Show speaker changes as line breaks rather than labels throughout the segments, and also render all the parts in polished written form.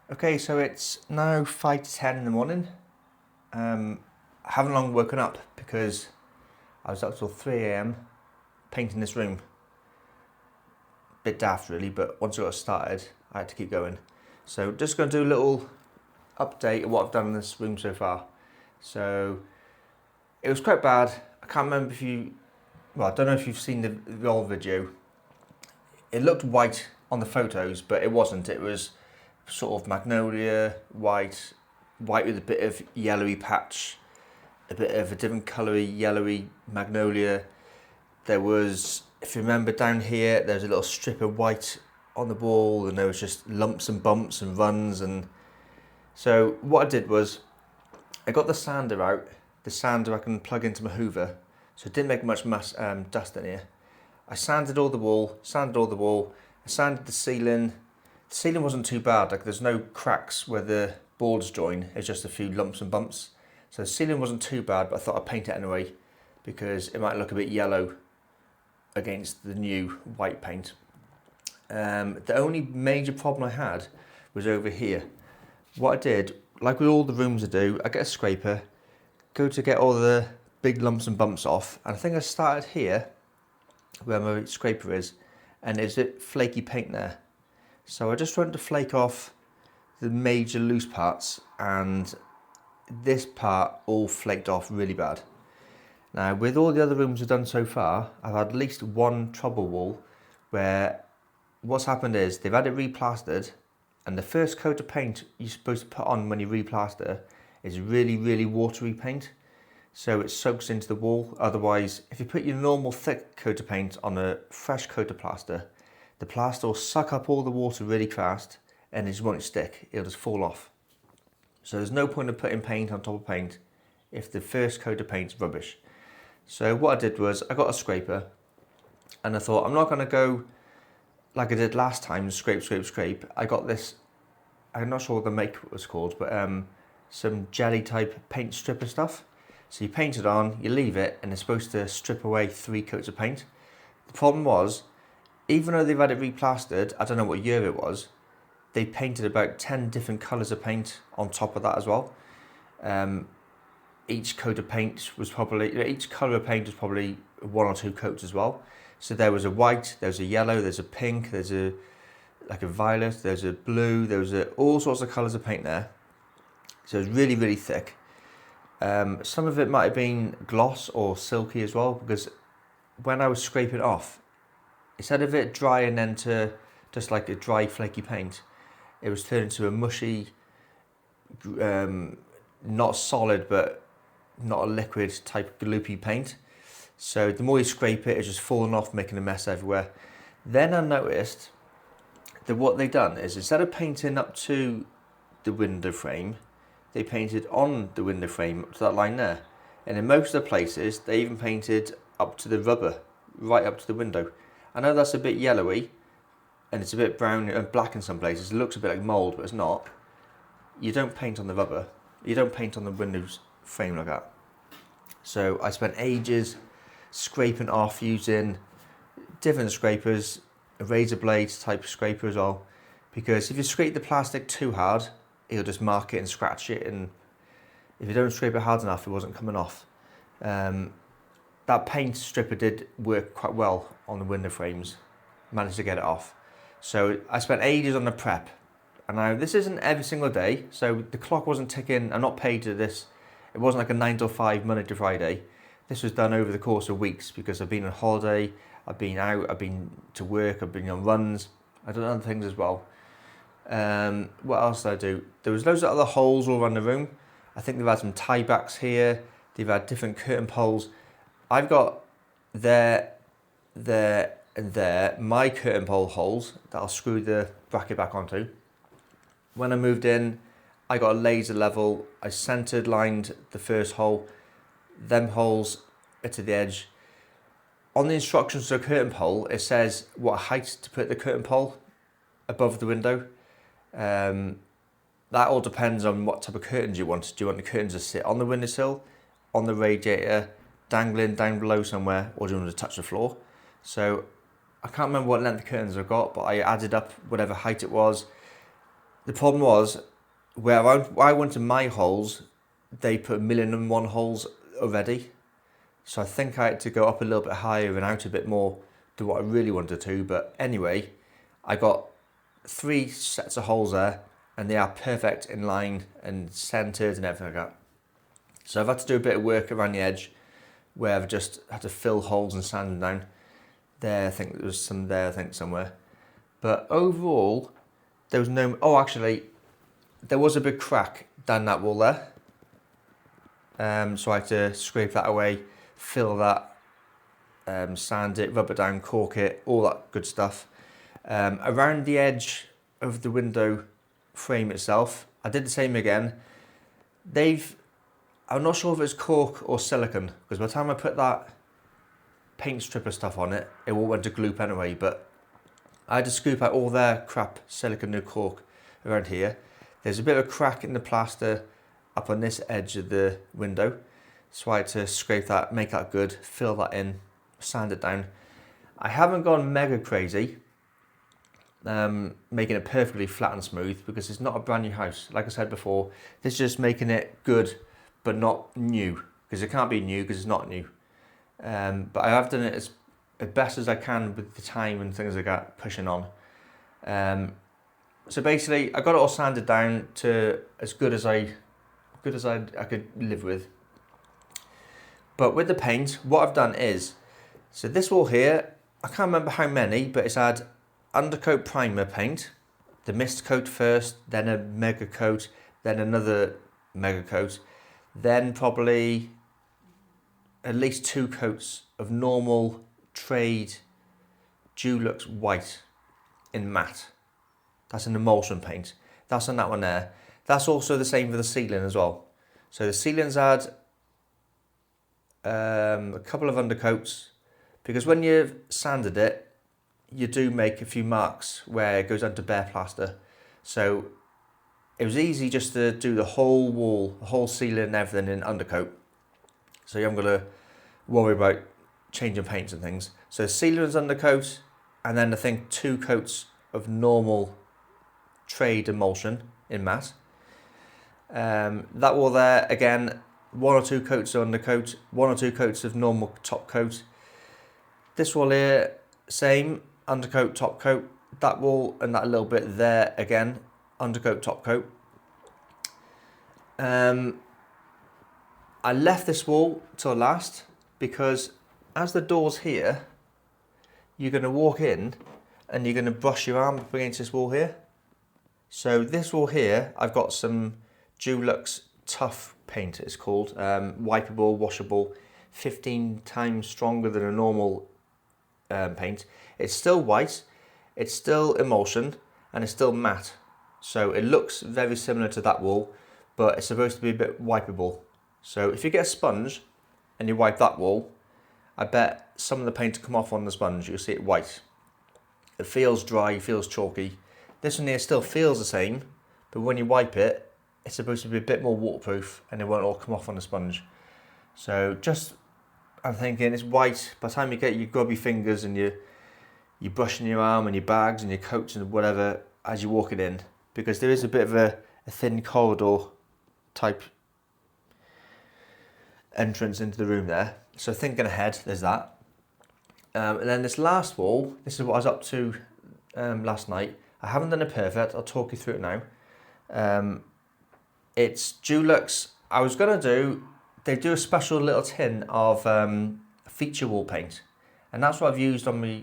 Okay, so it's now 5 to 10 in the morning. I haven't long woken up because I was up till 3 a.m. painting this room. Bit daft really, but once I got started, I had to keep going. So just going to do a little update of what I've done in this room so far. So it was quite bad. I can't remember if I don't know if you've seen the old video. It looked white on the photos, but it wasn't. It was sort of magnolia, white with a bit of yellowy patch, a bit of a different colour, yellowy magnolia. There was, if you remember down here, there's a little strip of white on the wall, and there was just lumps and bumps and runs. And so what I did was, I got the sander out. The sander I can plug into my Hoover, so it didn't make much dust in here. I sanded all the wall, I sanded the ceiling. The ceiling wasn't too bad, like there's no cracks where the boards join, it's just a few lumps and bumps. So the ceiling wasn't too bad, but I thought I'd paint it anyway because it might look a bit yellow against the new white paint. The only major problem I had was over here. What I did, like with all the rooms I do, I get a scraper, go to get all the big lumps and bumps off, and I think I started here where my scraper is, and there's a flaky paint there. So I just wanted to flake off the major loose parts, and this part all flaked off really bad. Now with all the other rooms I've done so far, I've had at least one trouble wall where what's happened is they've had it replastered, and the first coat of paint you're supposed to put on when you replaster is really watery paint, so it soaks into the wall. Otherwise, if you put your normal thick coat of paint on a fresh coat of plaster, the plaster will suck up all the water really fast and it just won't stick, it'll just fall off. So there's no point of putting paint on top of paint if the first coat of paint's rubbish. So what I did was I got a scraper, and I thought I'm not going to go like I did last time, scrape. I got this, I'm not sure what the make was called, but some jelly type paint stripper stuff. So you paint it on, you leave it, and it's supposed to strip away 3 coats of paint. The problem was, even though they've had it replastered, I don't know what year it was, they painted about 10 different colours of paint on top of that as well. Each coat of paint was probably, each colour of paint was probably 1 or 2 coats as well. So there was a white, there's a yellow, there's a pink, there's a like a violet, there's a blue, there was all sorts of colours of paint there. So it was really thick. Some of it might have been gloss or silky as well, because when I was scraping it off, instead of it drying into just like a dry flaky paint, it was turned into a mushy, not solid but not a liquid type gloopy paint. So the more you scrape it, it's just falling off, making a mess everywhere. Then I noticed that what they've done is, instead of painting up to the window frame, they painted on the window frame up to that line there. And in most of the places, they even painted up to the rubber, right up to the window. I know that's a bit yellowy, and it's a bit brown and black in some places. It looks a bit like mould, but it's not. You don't paint on the rubber. You don't paint on the windows frame like that. So I spent ages scraping off using different scrapers, a razor blade type scraper as well, because if you scrape the plastic too hard, it'll just mark it and scratch it, and if you don't scrape it hard enough, it wasn't coming off. That paint stripper did work quite well on the window frames, managed to get it off. So I spent ages on the prep, and now this isn't every single day, so the clock wasn't ticking. I'm not paid to this. It wasn't like a 9 to 5 Monday to Friday. This was done over the course of weeks, because I've been on holiday, I've been out, I've been to work, I've been on runs, I've done other things as well. What else did I do? There was loads of other holes all around the room. I think they've had some tie backs here, they've had different curtain poles. I've got there, and there, my curtain pole holes that I'll screw the bracket back onto. When I moved in, I got a laser level, I centered lined the first hole, them holes are to the edge. On the instructions for the curtain pole, it says what height to put the curtain pole above the window. That all depends on what type of curtains you want. Do you want the curtains to sit on the windowsill, on the radiator, dangling down below somewhere, or do you want to touch the floor? So I can't remember what length of curtains I've got, but I added up whatever height it was. The problem was, where I wanted my holes, they put 1,000,001 holes already. So I think I had to go up a little bit higher and out a bit more than what I really wanted to. But anyway, I got 3 sets of holes there, and they are perfect in line and centered and everything like that. So I've had to do a bit of work around the edge where I've just had to fill holes and sand them down. There, I think there was some there, I think somewhere. But overall, there was no, oh actually, there was a big crack down that wall there. So I had to scrape that away, fill that, sand it, rub it down, cork it, all that good stuff. Around the edge of the window frame itself, I did the same again. I'm not sure if it's cork or silicone, because by the time I put that paint stripper stuff on it, it all went to gloop anyway, but I had to scoop out all their crap silicone and cork around here. There's a bit of a crack in the plaster up on this edge of the window, so I had to scrape that, make that good, fill that in, sand it down. I haven't gone mega crazy, making it perfectly flat and smooth, because it's not a brand new house. Like I said before, this is just making it good, but not new, because it can't be new because it's not new. But I have done it as best as I can with the time and things I got pushing on. So basically, I got it all sanded down to as good as I could live with. But with the paint, what I've done is, so this wall here, I can't remember how many, but it's had undercoat primer paint, the mist coat first, then a mega coat, then another mega coat, then probably at least 2 coats of normal trade Dulux white in matte. That's an emulsion paint. That's on that one there. That's also the same for the ceiling as well. So the ceiling's had a couple of undercoats, because when you've sanded it, you do make a few marks where it goes onto bare plaster. So it was easy just to do the whole wall, the whole ceiling and everything in undercoat. So you haven't got to worry about changing paints and things. So the ceiling's undercoat, and then I think 2 coats of normal trade emulsion in matte. That wall there, again, 1 or 2 coats of undercoat, 1 or 2 coats of normal top coat. This wall here, same, undercoat, top coat. That wall and that little bit there, again, undercoat, top coat. I left this wall till last because as the door's here, you're going to walk in and you're going to brush your arm up against this wall here. So this wall here, I've got some Dulux Tough paint, it's called, wipeable, washable, 15 times stronger than a normal paint. It's still white, it's still emulsion, and it's still matte. So it looks very similar to that wall, but it's supposed to be a bit wipeable. So if you get a sponge and you wipe that wall, I bet some of the paint will come off on the sponge. You'll see it white. It feels dry, feels chalky. This one here still feels the same, but when you wipe it, it's supposed to be a bit more waterproof and it won't all come off on the sponge. So just, I'm thinking it's white. By the time you get your grubby fingers and you're brushing your arm and your bags and your coats and whatever as you walk it in, because there is a bit of a thin corridor type entrance into the room there. So thinking ahead, there's that. And then this last wall, this is what I was up to last night. I haven't done it perfect, I'll talk you through it now. It's Dulux. I was going to do, they do a special little tin of feature wall paint. And that's what I've used on my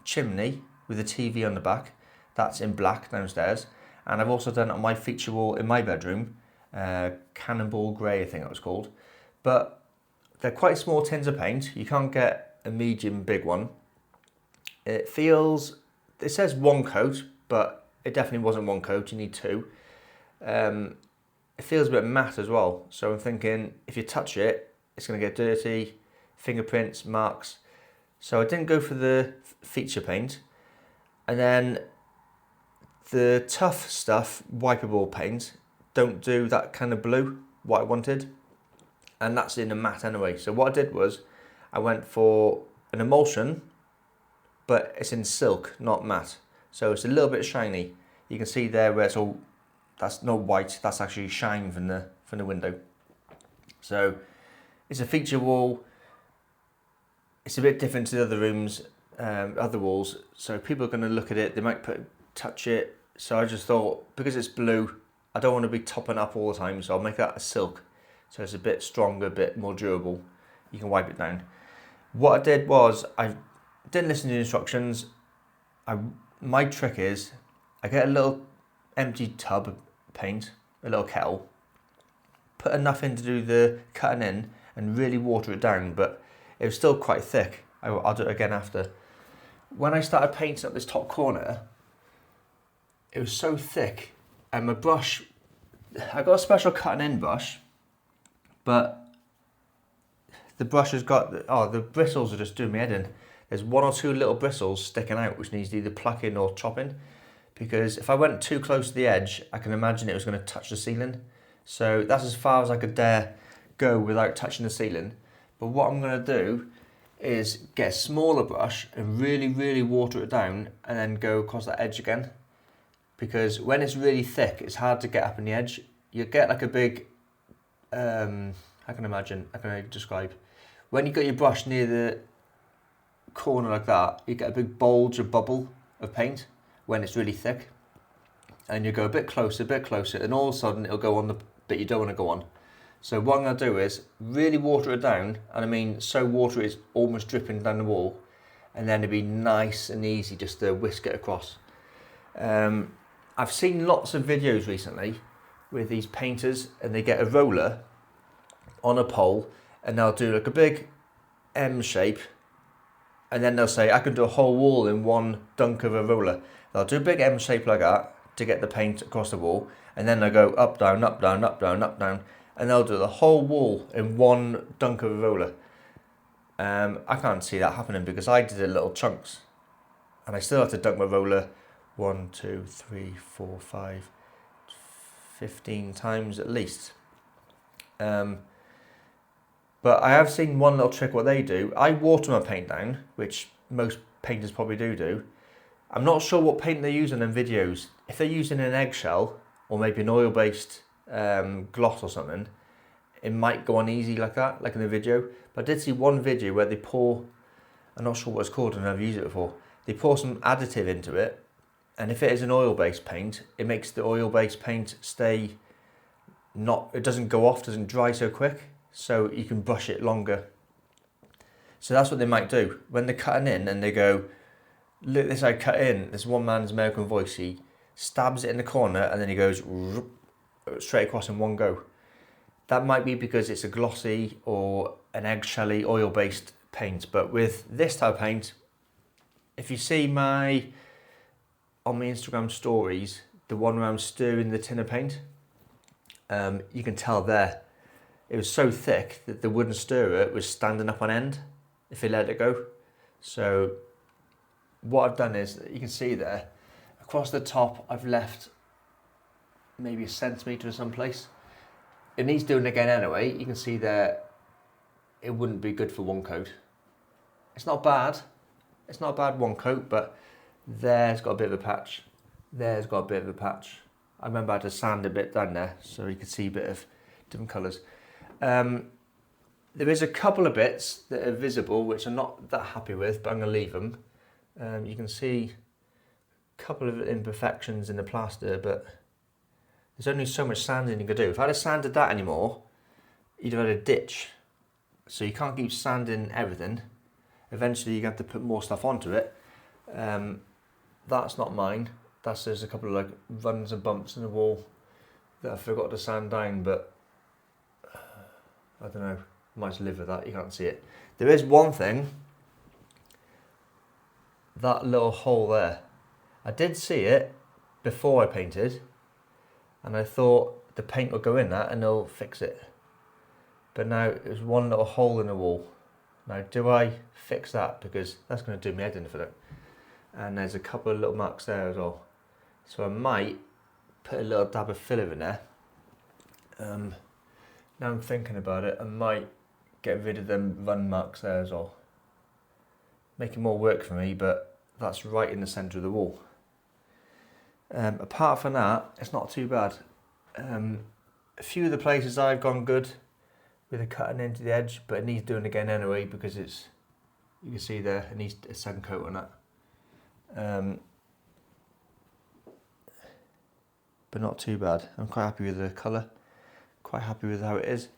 chimney with a TV on the back. That's in black downstairs. And I've also done it on my feature wall in my bedroom. Cannonball Grey, I think it was called. But they're quite small tins of paint. You can't get a medium big one. It feels, it says 1 coat, but it definitely wasn't 1 coat, you need 2. It feels a bit matte as well. So I'm thinking if you touch it, it's going to get dirty, fingerprints, marks. So I didn't go for the feature paint. And then the tough stuff, wipeable paint, don't do that kind of blue, what I wanted. And that's in a matte anyway. So what I did was, I went for an emulsion, but it's in silk, not matte. So it's a little bit shiny. You can see there where it's all that's not white, that's actually shine from the window. So it's a feature wall. It's a bit different to the other rooms, other walls. So people are going to look at it, they might touch it. So I just thought, because it's blue, I don't want to be topping up all the time, so I'll make that a silk. So it's a bit stronger, a bit more durable. You can wipe it down. What I did was, I didn't listen to the instructions. My trick is, I get a little empty tub of paint, a little kettle, put enough in to do the cutting in and really water it down, but it was still quite thick. I'll do it again after. When I started painting up this top corner, it was so thick, and my brush, I got a special cutting in brush, but the brush has got, the bristles are just doing me head in. There's one or two little bristles sticking out which needs either plucking or chopping, because if I went too close to the edge, I can imagine it was going to touch the ceiling. So that's as far as I could dare go without touching the ceiling. But what I'm going to do is get a smaller brush and really, really water it down, and then go across that edge again. Because when it's really thick, it's hard to get up in the edge. You get like a big, how can I describe? When you got your brush near the corner like that, you get a big bulge, a bubble of paint when it's really thick. And you go a bit closer, and all of a sudden it'll go on the bit you don't want to go on. So what I'm going to do is really water it down, and I mean so water is almost dripping down the wall, and then it'll be nice and easy just to whisk it across. I've seen lots of videos recently with these painters, and they get a roller on a pole and they'll do like a big M shape, and then they'll say, I can do a whole wall in one dunk of a roller. They'll do a big M shape like that to get the paint across the wall, and then they'll go up, down, up, down, up, down, up, down, and they'll do the whole wall in one dunk of a roller. I can't see that happening because I did it in little chunks, and I still have to dunk my roller 1, 2, 3, 4, 5, 15 times at least. But I have seen one little trick what they do. I water my paint down, which most painters probably do. I'm not sure what paint they're using in videos. If they're using an eggshell or maybe an oil-based gloss or something, it might go on easy like that, like in the video. But I did see one video where they pour, I'm not sure what it's called, I've never used it before. They pour some additive into it, and if it is an oil-based paint, it makes the oil-based paint stay it doesn't go off, doesn't dry so quick, so you can brush it longer. So that's what they might do. When they're cutting in and they go, look this I cut in, this one man's American voice, he stabs it in the corner and then he goes straight across in one go. That might be because it's a glossy or an eggshelly oil-based paint, but with this type of paint, if you see on my Instagram stories, the one where I'm stirring the tin of paint, you can tell there, it was so thick that the wooden stirrer was standing up on end if you let it go. So what I've done is, you can see there, across the top I've left maybe 1 centimetre or someplace. It needs doing again anyway. You can see there, it wouldn't be good for one coat. It's not bad. It's not a bad one coat, but there's got a bit of a patch. There's got a bit of a patch. I remember I had to sand a bit down there so you could see a bit of different colours. There is a couple of bits that are visible which I'm not that happy with, but I'm going to leave them. You can see a couple of imperfections in the plaster, but there's only so much sanding you can do. If I had sanded that anymore, you'd have had a ditch. So you can't keep sanding everything. Eventually you have to put more stuff onto it. That's not mine. There's a couple of like runs and bumps in the wall that I forgot to sand down, but I don't know, I might just live with that, you can't see it. There is one thing, that little hole there. I did see it before I painted, and I thought the paint will go in that and it'll fix it. But now there's one little hole in the wall. Now do I fix that? Because that's going to do me head in if I don't. And there's a couple of little marks there as well. So I might put a little dab of filler in there. Now I'm thinking about it, I might get rid of them run marks there as well. Making more work for me, but that's right in the centre of the wall. Apart from that, it's not too bad. A few of the places I've gone good with the cutting into the edge, but it needs doing again anyway because it's, you can see there, it needs a second coat on that. But not too bad. I'm quite happy with the colour, quite happy with how it is.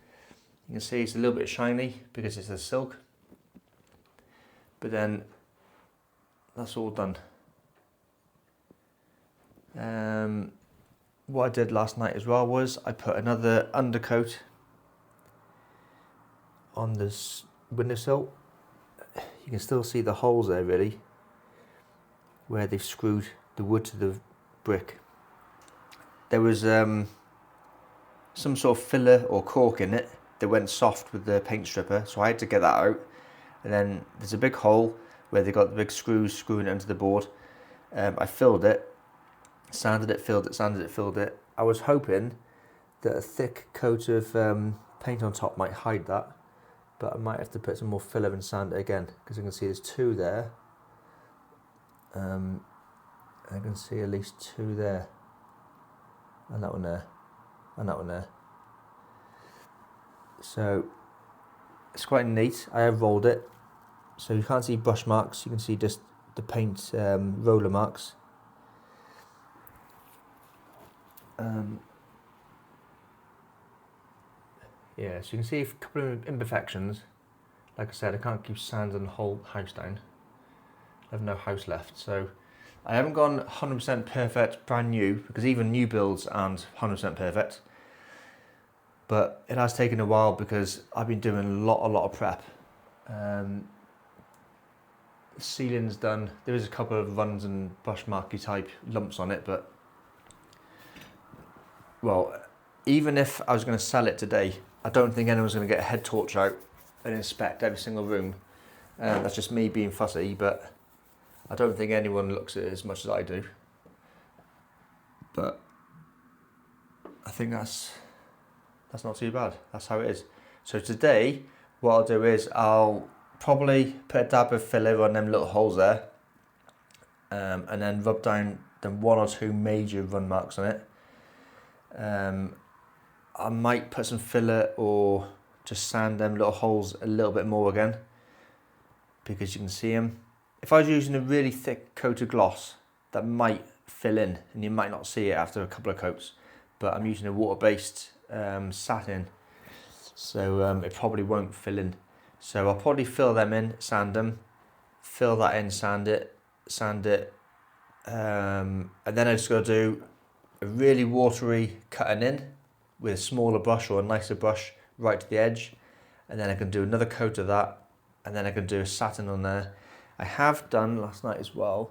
You can see it's a little bit shiny because it's a silk, but then that's all done. What I did last night as well was I put another undercoat on this windowsill. You can still see the holes there really, where they've screwed the wood to the brick. There was some sort of filler or cork in it that went soft with the paint stripper, so I had to get that out. And then there's a big hole where they got the big screws screwing it into the board. I filled it, sanded it, filled it, sanded it, filled it. I was hoping that a thick coat of paint on top might hide that, but I might have to put some more filler and sand it again, because I can see there's two there. I can see at least two there, and that one there, and that one there. So it's quite neat. I have rolled it, so you can't see brush marks, you can see just the paint roller marks. Yeah, so you can see a couple of imperfections. Like I said, I can't keep sanding the whole house down. I have no house left, so I haven't gone 100% perfect brand new, because even new builds aren't 100% perfect. But it has taken a while because I've been doing a lot of prep. Ceiling's done. There is a couple of runs and brush marky type lumps on it, but well, even if I was going to sell it today, I don't think anyone's going to get a head torch out and inspect every single room. That's just me being fussy, but I don't think anyone looks at it as much as I do. But I think that's not too bad. That's how it is. So today, what I'll do is I'll probably put a dab of filler on them little holes there, and then rub down the one or two major run marks on it. I might put some filler or just sand them little holes a little bit more again, because you can see them. If I was using a really thick coat of gloss, that might fill in and you might not see it after a couple of coats, but I'm using a water-based satin, so it probably won't fill in. So I'll probably fill them in, sand them, fill that in, sand it, and then I just got to do a really watery cutting in with a smaller brush or a nicer brush right to the edge, and then I can do another coat of that, and then I can do a satin on there. I have done last night as well,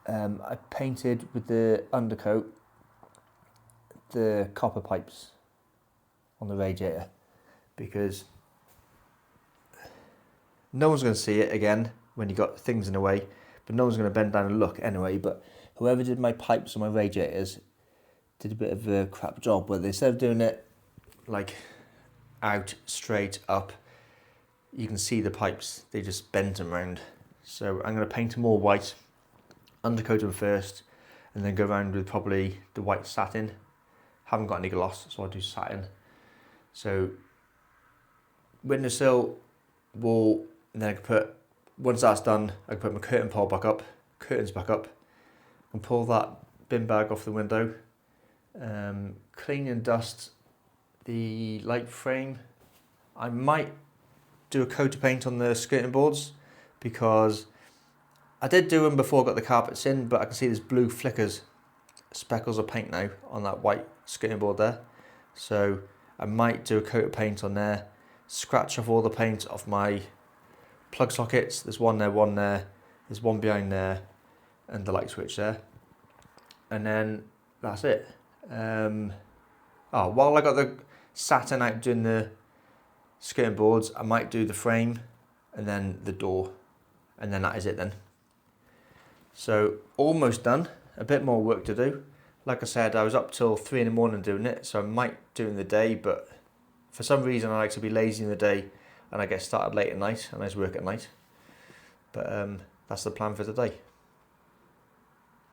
I painted with the undercoat the copper pipes on the radiator, because no one's going to see it again when you got things in the way, but no one's going to bend down and look anyway. But whoever did my pipes on my radiators did a bit of a crap job, where instead of doing it like out straight up, you can see the pipes, they just bent them round. So I'm going to paint them all white, undercoat them first, and then go around with probably the white satin. Haven't got any gloss, so I'll do satin. So windowsill, wall, and then I can put, once that's done, I can put my curtains back up, and pull that bin bag off the window, clean and dust the light frame. I might do a coat of paint on the skirting boards, because I did do them before I got the carpets in, but I can see there's blue flickers, speckles of paint now on that white skirting board there. So I might do a coat of paint on there, scratch off all the paint off my plug sockets. There's one there, there's one behind there, and the light switch there. And then that's it. While I got the satin out doing the skirting boards, I might do the frame and then the door, and then that is it then. So almost done, a bit more work to do. Like I said, I was up till 3 in the morning doing it, so I might do it in the day, but for some reason I like to be lazy in the day and I get started late at night and I just work at night. But that's the plan for today.